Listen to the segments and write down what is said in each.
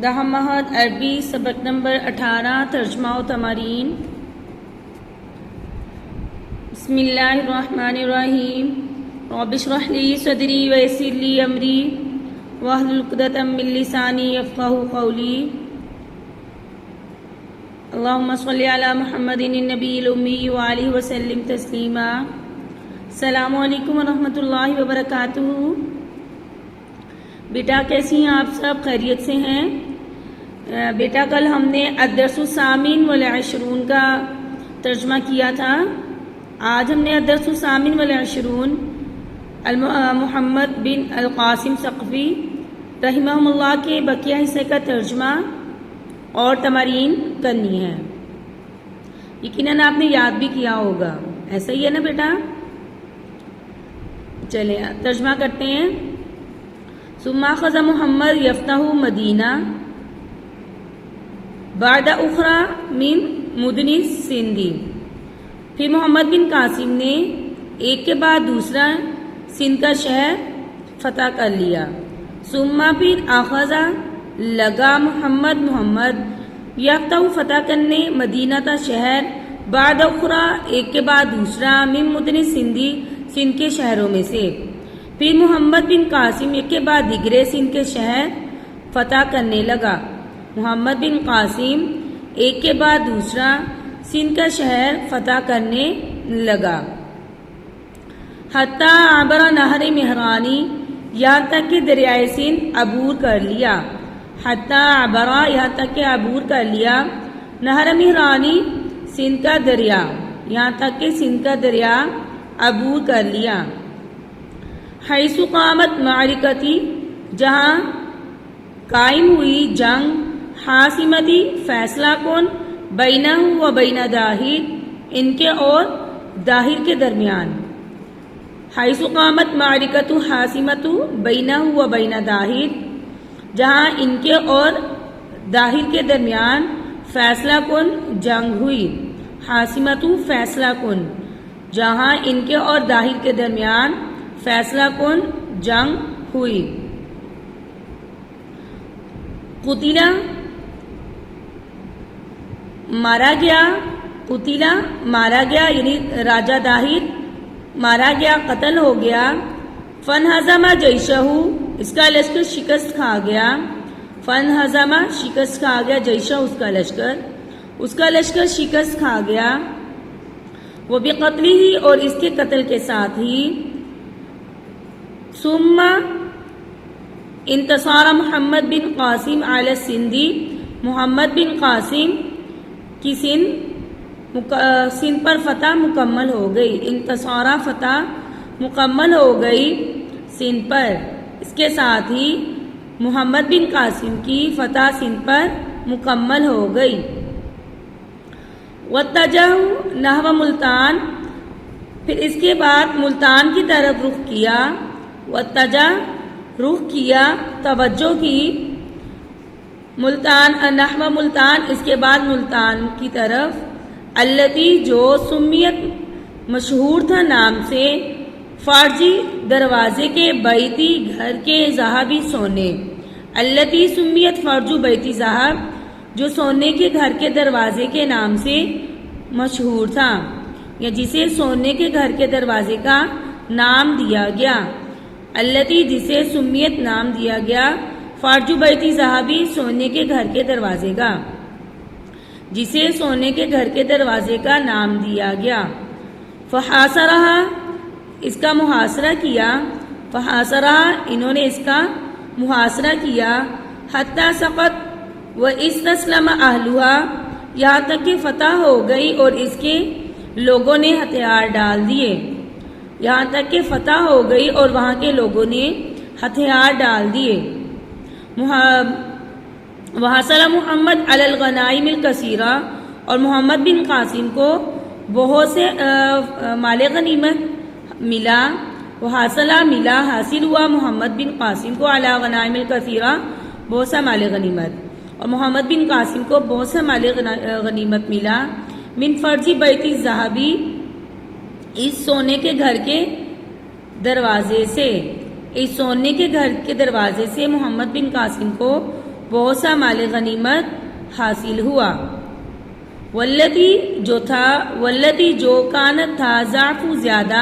دہم مہد عربی سبق نمبر 18 ترجمہ و تمارین۔ بسم اللہ الرحمن الرحیم۔ رب اشرح لی صدری ویسر لی امری واحلل عقدۃ من لسانی یفقہوا قولی۔ اللہم صلی علی محمد النبی الامی وآلہ وسلم تسلیما۔ السلام علیکم ورحمۃ اللہ وبرکاتہ۔ بیٹا کیسی ہیں آپ سب؟ خیریت سے ہیں؟ بیٹا کل ہم نے الدرس الثامن والعشرون کا ترجمہ کیا تھا۔ آج ہم نے الدرس الثامن والعشرون محمد بن القاسم ثقفی رحمہ اللہ کے بقیہ حصے کا ترجمہ اور تمارین کرنی ہے۔ یقیناً آپ نے یاد بھی کیا ہوگا، ایسا ہی ہے نا بیٹا؟ چلیں ترجمہ کرتے ہیں۔ ثم اخذ محمد یفتح مدینہ بعد اخرى من مدن سندھی۔ پھر محمد بن قاسم نے ایک کے بعد دوسرا سندھ کا شہر فتح کر لیا۔ ثم پھر اخذ لگا محمد یفتح فتح کرنے مدینہ تا شہر بعد اخرى ایک کے بعد دوسرا من مدن سندھی سندھ کے شہروں میں سے۔ پھر محمد بن قاسم ایک کے بعد دیگرے سندھ کے شہر فتح کرنے لگا۔ محمد بن قاسم ایک کے بعد دوسرا سندھ کا شہر فتح کرنے لگا۔ حتی عبر نہر مہرانی، یہاں تک کہ دریائے سندھ عبور کر لیا۔ حتی عبر، یہاں تک کہ عبور کر لیا۔ نہر مہرانی، سندھ کا دریا، یہاں تک کہ سندھ کا دریا عبور کر لیا۔ حیث قامت معرکتی، جہاں قائم ہوئی جنگ، حاسمتی فیصلہ کن، بینہ و بین داہر، ان کے اور داہر کے درمیان۔ حیث قامت معرکت حاسمت بینہ و بین داہر، جہاں ان کے اور داہر کے درمیان فیصلہ کن جنگ ہوئی۔ حاسمت فیصلہ کن، جہاں ان کے اور داہر کے درمیان فیصلہ کن جنگ ہوئی۔ قتیلہ مارا گیا، قتیلہ مارا گیا، یعنی راجہ داہر مارا گیا، قتل ہو گیا۔ فانہزم جیشہ، اس کا لشکر شکست کھا گیا۔ فانہزم شکست کھا گیا، جیشہ اس کا لشکر شکست کھا گیا۔ وہ بقتلہ ہی، اور اس کے قتل کے ساتھ ہی۔ ثم انتصار محمد بن قاسم علی السندھی، محمد بن قاسم کی سندھ پر فتح مکمل ہو گئی۔ انتصارہ فتح مکمل ہو گئی سندھ پر، اس کے ساتھ ہی محمد بن قاسم کی فتح سندھ پر مکمل ہو گئی۔ واتجہ نحو ملتان، پھر اس کے بعد ملتان کی طرف رخ کیا۔ واتجہ رخ کیا، توجہ کی، ملتان نحو ملتان، اس کے بعد ملتان کی طرف، التی جو سمیت مشہور تھا نام سے، فارجی دروازے کے، بیتی گھر کے، ذہبی سونے۔ التی سمیت فرجو بیتی ذہب، جو سونے کے گھر کے دروازے کے نام سے مشہور تھا، یا جسے سونے کے گھر کے دروازے کا نام دیا گیا۔ التی جسے سمیت نام دیا گیا، فارجو بیتی ذہبی سونے کے گھر کے دروازے کا، جسے سونے کے گھر کے دروازے کا نام دیا گیا۔ فحاصرہ، اس کا محاصرہ کیا۔ فحاصرہ، انہوں نے اس کا محاصرہ کیا۔ حتی سقط و استسلم اہلہا، یہاں تک کہ فتح ہو گئی اور اس کے لوگوں نے ہتھیار ڈال دیے۔ یہاں تک کہ فتح ہو گئی اور وہاں کے لوگوں نے ہتھیار ڈال دیے۔ وحصل محمد علی الغنائم الکثیرہ، اور محمد بن قاسم کو بہت سے مال غنیمت ملا۔ وحصل ملا، حاصل ہوا محمد بن قاسم کو علی الغنائم الکثیرہ، بہت سا مال غنیمت، اور محمد بن قاسم کو بہت سا مال غنیمت ملا۔ من فرجی بیتی ذہبی، اس سونے کے گھر کے دروازے سے، اس سونے کے گھر کے دروازے سے محمد بن قاسم کو بہت سا مال غنیمت حاصل ہوا۔ واللتی جو تھا، واللتی جو کانت تھا، ضعف زیادہ،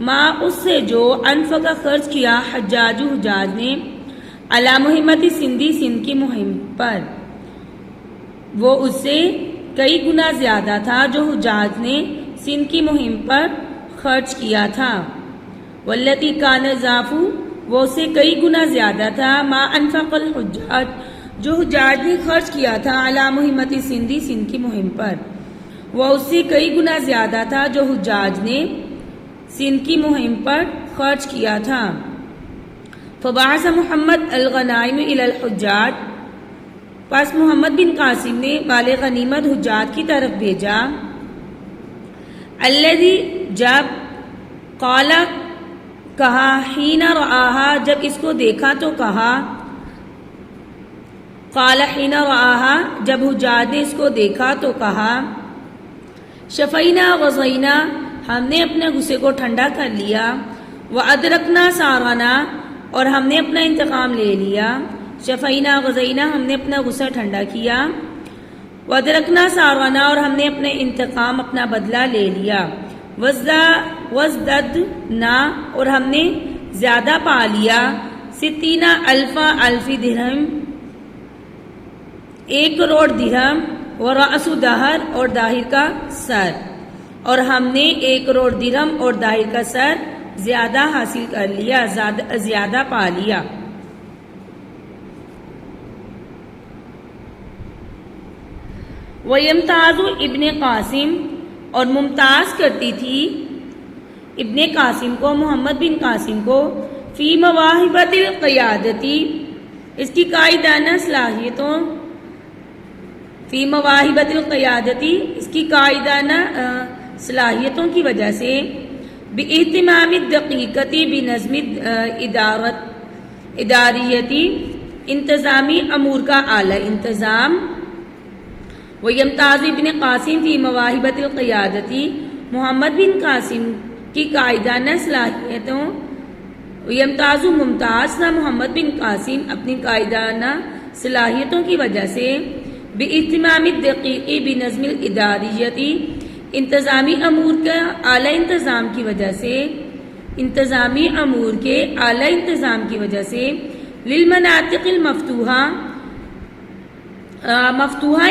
ماں اس سے جو انفقہ خرچ کیا حجاج نے علی مہمت سندھی سندھ کی مہم پر، وہ اس سے کئی گنا زیادہ تھا جو حجاج نے سندھ کی مہم پر خرچ کیا تھا۔ واللتی کان ضعف، وہ اس سے کئی گنا زیادہ تھا، ما انفق الحجاج، جو حجاج نے خرچ کیا تھا علی مہمت سندھی سندھ کی مہم پر، وہ اس سے کئی گنا زیادہ تھا جو حجاج نے سندھ کی مہم پر خرچ کیا تھا۔ فبعث محمد الغنائم الی الحجاج، پس محمد بن قاسم نے مال غنیمت حجاج کی طرف بھیجا۔ الذی، جب، قال، کہا، حین رآہا، جب اس کو دیکھا تو کہا، قال حین رآہا، جب حجاج نے اس کو دیکھا تو کہا، شفینا غزینا، ہم نے اپنے غصے کو ٹھنڈا کر لیا، وادرکنا سارنا، اور ہم نے اپنا انتقام لے لیا۔ شفینا غزینا، ہم نے اپنا غصہ ٹھنڈا کیا، وادرکنا سارنا، اور ہم نے اپنے انتقام، اپنا بدلہ لے لیا۔ وزددنا، اور ہم نے زیادہ پا لیا، 60,000 درہم، 1 کروڑ درہم، ورأس دہر، اور داہر کا سر، اور ہم نے 1 کروڑ درہم اور داہر کا سر زیادہ حاصل کر لیا، زیادہ پا لیا۔ وَيَمْتَازُ ابن قاسم، اور ممتاز کرتی تھی ابن قاسم کو، محمد بن قاسم کو، فی مواہبۃ القیادتی، اس کی قائدانہ صلاحیتوں، فی مواہبۃ القیادتی، اس کی قائدانہ صلاحیتوں کی وجہ سے، باہتمام الدقیقتی، بنظم اداریتی، انتظامی امور کا اعلی انتظام۔ وَيَمْتَازُ ابن قاسم فی مواہبۃ القیادتی، محمد بن قاسم کی قائدانہ صلاحیتوں، وَيَمْتَازُ، ممتاز تھا محمد بن قاسم اپنی قائدانہ صلاحیتوں کی وجہ سے، باہتمام الدقیقی، بنظم الاداریتی، انتظامی امور کا اعلی انتظام کی وجہ سے، انتظامی امور کے اعلی انتظام کی وجہ سے، للمناطق المفتوحہ، مفتوحہ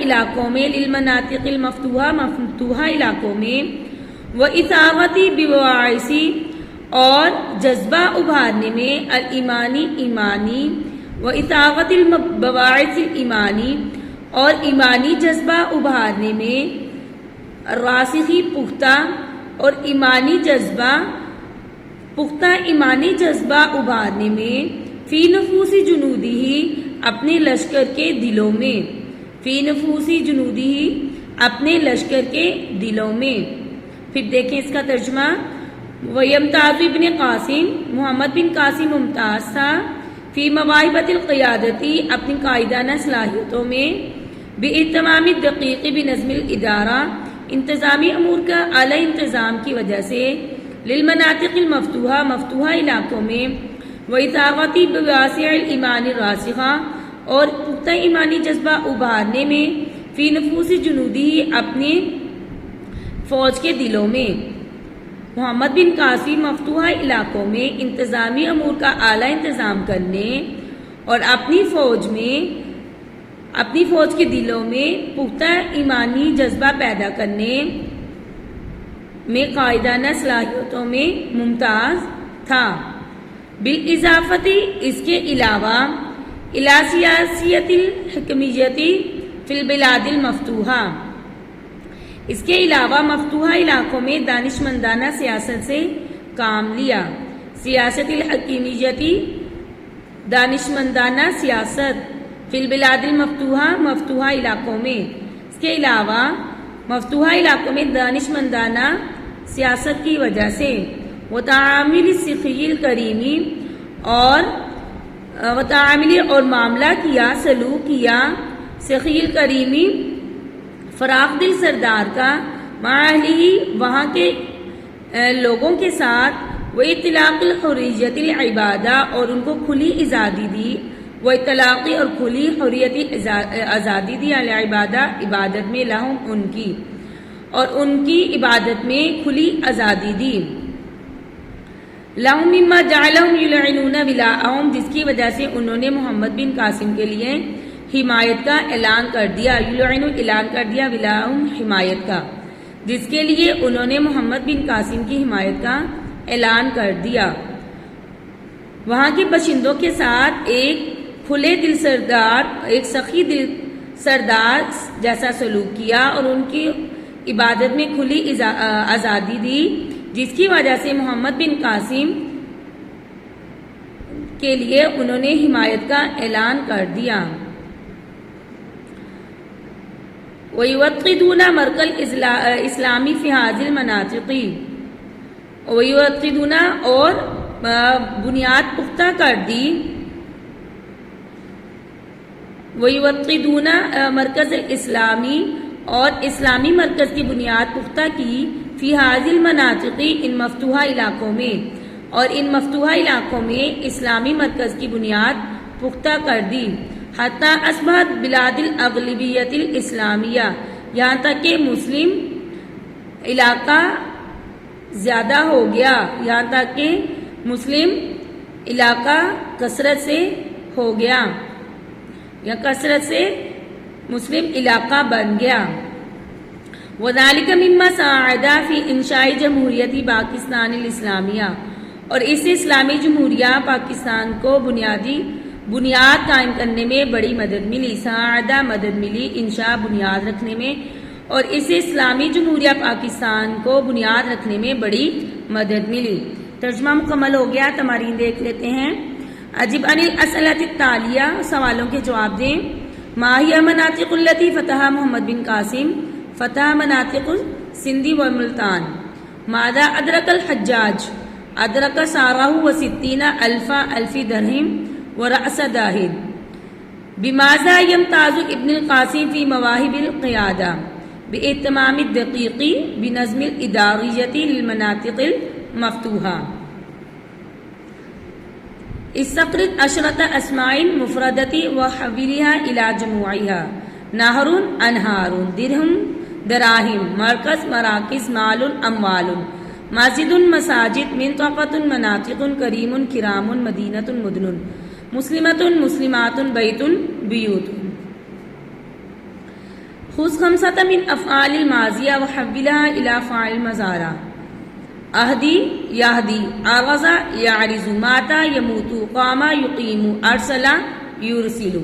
علاقوں میں، للمناطق المفتوحہ، مفتوحہ علاقوں میں، وإثارتی ببواعث، اور جذبہ ابھارنے میں، الایمانی، ایمانی، وإثارت البواعث الایمانی، اور ایمانی جذبہ ابھارنے میں، راسخی، پختہ، اور ایمانی جذبہ، پختہ ایمانی جذبہ ابھارنے میں، فی نفوس جنودی، اپنے لشکر کے دلوں میں، فی نفوس جنودی، اپنے لشکر کے دلوں میں۔ پھر دیکھیں اس کا ترجمہ، وَيَمْتَازُ ابن قاسم، محمد بن قاسم ممتاز تھا، فی مواہبۃ القیادتی، اپنی قائدانہ صلاحیتوں میں، باہتمام الدقیق، بنظم الادارہ، انتظامی امور کا اعلی انتظام کی وجہ سے، للمناطق المفتوحہ، مفتوحہ علاقوں میں، وإثارتی بواسع الایمان الراسخہ، اور پختہ ایمانی جذبہ ابھارنے میں، فی نفوس جنودی، اپنے فوج کے دلوں میں۔ محمد بن قاسم مفتوحہ علاقوں میں انتظامی امور کا اعلی انتظام کرنے اور اپنی فوج کے دلوں میں پختہ ایمانی جذبہ پیدا کرنے میں قائدانہ صلاحیتوں میں ممتاز تھا۔ بالاضافتی، اس کے علاوہ، الی سیاسیت الحکمیت فی البلاد المفتوحہ، اس کے علاوہ مفتوحہ علاقوں میں دانشمندانہ سیاست سے کام لیا۔ سیاست الحکمیتی، دانشمندانہ سیاست، فی البلاد المفتوحہ، مفتوحہ علاقوں میں، اس کے علاوہ مفتوحہ علاقوں میں دانشمندانہ سیاست کی وجہ سے، وتعامل السخی الکریمی، اور معاملہ کیا، سلوک کیا، سخی الکریمی، فراخ دل سردار کا، مع اہلہ، وہاں کے لوگوں کے ساتھ، وہ اطلاق الحریت العبادہ، اور ان کو کھلی آزادی دی، وہ اطلاقی اور کھلی حریت آزادی دی العبادہ عبادت میں، لہم ان کی، اور ان کی عبادت میں کھلی آزادی دی، لہم مما جعلہم یلعنون ولاءہم، جس کی وجہ سے انہوں نے محمد بن قاسم کے لیے حمایت کا اعلان کر دیا، یلعن اعلان کر دیا، ولاءہم حمایت کا، جس کے لیے انہوں نے محمد بن قاسم کی حمایت کا اعلان کر دیا، وہاں کے باشندوں کے ساتھ ایک کھلے دل سردار، ایک سخی دل سردار جیسا سلوک کیا، اور ان کی عبادت میں کھلی آزادی دی، جس کی وجہ سے محمد بن قاسم کے لیے انہوں نے حمایت کا اعلان کر دیا۔ وَيُوَقِّدُونَ مَرْكَزَ الْإِسْلَامِ فِي هَذِهِ الْمَنَاطِقِ، وَيُوَقِّدُونَ اور بنیاد پختہ کر دی، وَيُوَقِّدُونَ مرکز الاسلامی، اور اسلامی مرکز کی بنیاد پختہ کی، فی هذه المناطق، ان مفتوحہ علاقوں میں، اور ان مفتوحہ علاقوں میں اسلامی مرکز کی بنیاد پختہ کر دی، حتی اصبحت بلاد الاغلبیت الاسلامیہ، یہاں تک کہ مسلم علاقہ زیادہ ہو گیا، یہاں تک کہ مسلم علاقہ کثرت سے ہو گیا، یا کثرت سے مسلم علاقہ بن گیا۔ وَذَلِكَ مِمَّا سَاعَدَ فِي إِنشَاءِ جمہوریت پاکستان الاسلامیہ، اور اس اسلامی جمہوریہ پاکستان کو بنیاد قائم کرنے میں بڑی مدد ملی، ساعدہ مدد ملی، انشاء بنیاد رکھنے میں، اور اس اسلامی جمہوریہ پاکستان کو بنیاد رکھنے میں بڑی مدد ملی۔ ترجمہ مکمل ہو گیا، تمارین دیکھ لیتے ہیں۔ اجب عن الاسئلۃ التالیہ، سوالوں کے جواب دیں۔ ما ہی مناطق التی فتح محمد بن قاسم؟ فتح مناطق سندھی و ملتان۔ ماذا ادرک الحجاج؟ ادرک سارہ و ستین الف درہم ورأس داہر۔ بماذا یمتاز ابن القاسم فی مواہب القیادہ؟ باہتمام الدقیق بنظم الاداریۃ للمناطق المفتوحہ۔ استقرض عشرة اسماء مفردة وحولها الى جموعها۔ نهر انہار، درہم دراہم، مرکز مراکز، مال اموال، مسجد مساجد، منطقة مناطق، کریم کرام، مدینة مدن، مسلمة مسلمات، بیت بیوت۔ خذ خمسة من افعال الماضیہ وحولها الى فاعل المضارع۔ اہدی یہدی، آغذ یعرض، مات یموت، قام یقیم، ارسل یرسل۔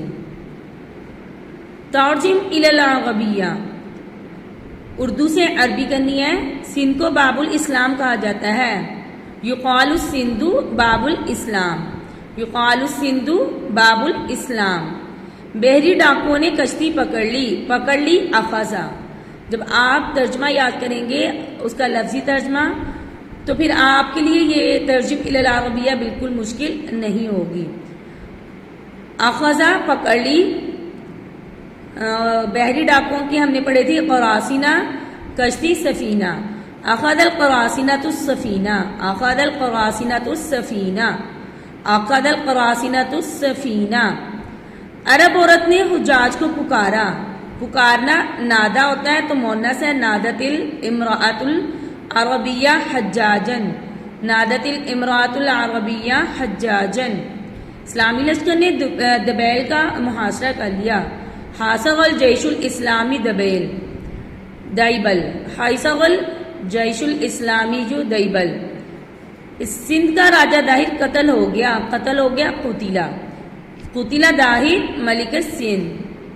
ترجم الی العربیہ، اردو سے عربی کرنی ہے۔ سندھ کو باب الاسلام کہا جاتا ہے، یقال السندھ باب الاسلام، یقال السندھ باب الاسلام۔ بحری ڈاکوؤں نے کشتی پکڑ لی، اخذا۔ جب آپ ترجمہ یاد کریں گے اس کا لفظی ترجمہ، تو پھر آپ کے لیے یہ ترجم الی العربیہ بالکل مشکل نہیں ہوگی۔ اخذا پکڑ لی، بحری ڈاکوؤں کی ہم نے پڑھی تھی قراصنہ کشتی، سفینہ۔ اخذ القراصنۃ السفینہ، اخذ القراصنۃ السفینہ، اخذ القراصنۃ السفینہ۔ عرب عورت نے حجاج کو پکارا، پکارنا نادا ہوتا ہے تو مؤنث ہے، نادت الامرأۃ العربیہ حجاجن، نادت الامرأۃ العربیہ حجاجن۔ اسلامی لشکر نے دبیل کا محاصرہ کر لیا۔ حاصر الجیش الاسلامی دبیل، دیبل، حاصر الجیش الاسلامی جو دیبل۔ سندھ کا راجہ داہر قتل ہو گیا، قتیلہ، قتیلہ داہر ملک السندھ،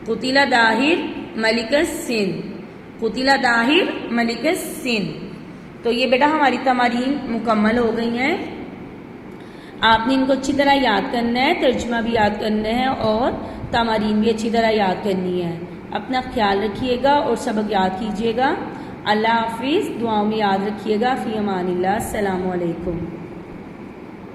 قتیلہ داہر ملک السندھ، قتیلہ داہر ملک السندھ۔ تو یہ بیٹا ہماری تمارین مکمل ہو گئی ہیں۔ آپ نے ان کو اچھی طرح یاد کرنا ہے، ترجمہ بھی یاد کرنا ہے اور تمارین بھی اچھی طرح یاد کرنی ہے۔ اپنا خیال رکھیے گا اور سبق یاد کیجیے گا۔ اللہ حافظ، دعاؤں میں یاد رکھیے گا۔ فی امان اللہ، السلام علیکم۔